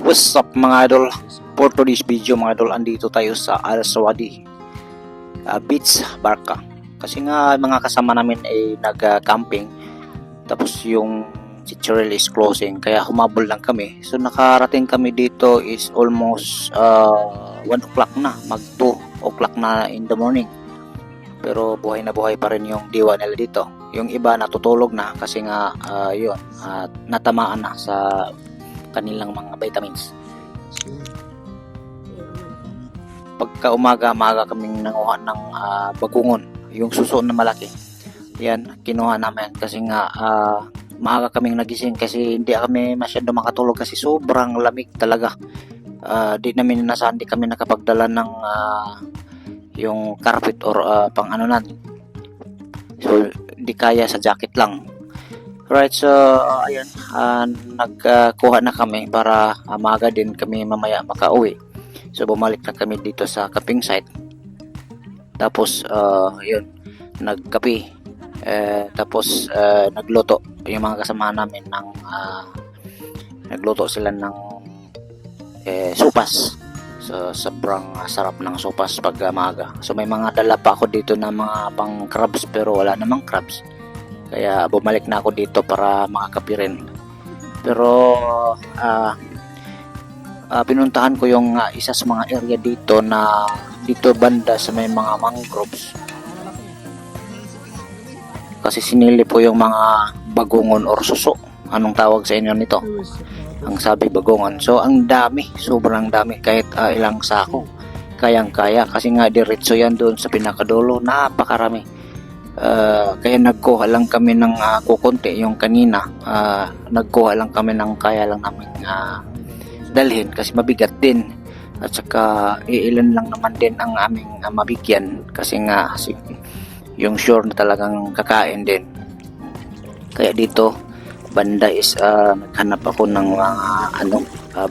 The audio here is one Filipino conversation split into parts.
What's up mga idol? For today's video mga idol, andito tayo sa Al Sawadee Beach, Barca. Kasi nga mga kasama namin ay nag-camping. Tapos yung si Cheryl is closing, kaya humabol lang kami. So nakarating kami dito is almost 1 o'clock na, mag 2 o'clock na in the morning. Pero buhay na buhay pa rin yung diwa nila dito. Yung iba natutulog na kasi nga natamaan na sa kanilang mga vitamins. Pagka umaga kaming nanguha ng bagungon, yung suso na malaki. Yan, kinuha namin kasi nga maaga kaming nagising kasi hindi kami masyado makatulog kasi sobrang lamig talaga. Di kami nakapagdala ng yung carpet or pang anunan. So hindi kaya sa jacket lang. Right, so ayun, nagkuha na kami para maaga din kami mamaya makauwi. So bumalik na kami dito sa camping site. Tapos yun, nagkape. Tapos nagluto yung mga kasama namin ng nagluto sila ng sopas. So sobrang sarap ng sopas pag maaga. So may mga dala pa ako dito na mga pang crabs pero wala namang crabs. Kaya bumalik na ako dito para makakapi rin. Pero pinuntahan ko yung isa sa mga area dito na dito banda sa may mga mangroves. Kasi sinili po yung mga bagungon or suso. Anong tawag sa inyo nito? Ang sabi bagungon. So ang dami, sobrang dami, kahit ilang sako. Kayang-kaya kasi nga diretso yan doon sa pinakadulo, napakarami. Kaya nagkuha lang kami ng kukunti yung kanina. Nagkuha lang kami ng kaya lang namin dalhin kasi mabigat din. At saka iilan lang naman din ang aming mabigyan kasi nga yung sure na talagang kakain din. Kaya dito banda is naghanap ako ng mga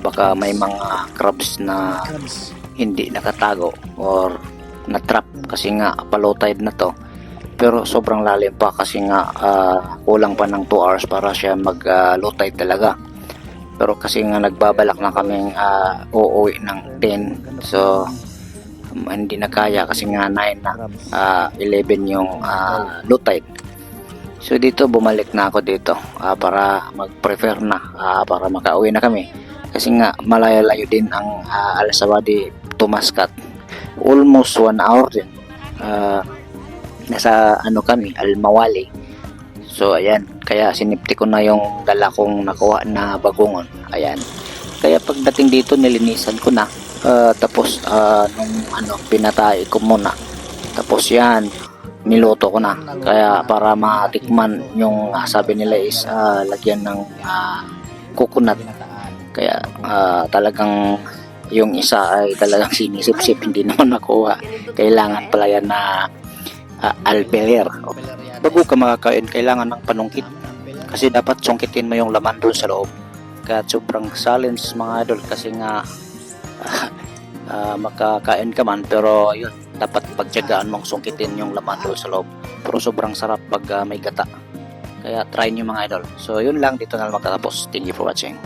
baka may mga crabs na hindi nakatago or na-trap kasi nga low tide na to. Pero sobrang lalim pa kasi nga kulang pa ng 2 hours para siya mag low tide talaga. Pero kasi nga nagbabalak na kaming uuwi ng 10. So hindi na kaya kasi nga 9 na 11 yung low tide. So dito bumalik na ako dito para mag-prefer na para makauwi na kami. Kasi nga malayo-layo din ang Al Sawadee to Muscat. Almost 1 hour din. Nasa kami, Al Mawali. So ayan, kaya sinipti ko na yung dala kong nakuha na bagungon. Ayan. Kaya pagdating dito nilinisan ko na. Tapos nung pinatay ko muna. Tapos yan, niluto ko na. Kaya para matikman yung sabi nila is lagyan ng coconut. Kaya talagang yung isa ay talagang sinisip-sip, hindi naman nakuha. Kailangan pala yan na alpeler. Bago ka makakain, kailangan ng panungkit kasi dapat sungkitin mo yung laman doon sa loob. Kaya sobrang silence mga idol kasi nga makakain ka man pero yun, dapat pagtiyagaan mong sungkitin yung laman doon sa loob. Pero sobrang sarap pag may gata. Kaya try nyo mga idol. So yun lang, dito na lang magtatapos. Thank you for watching.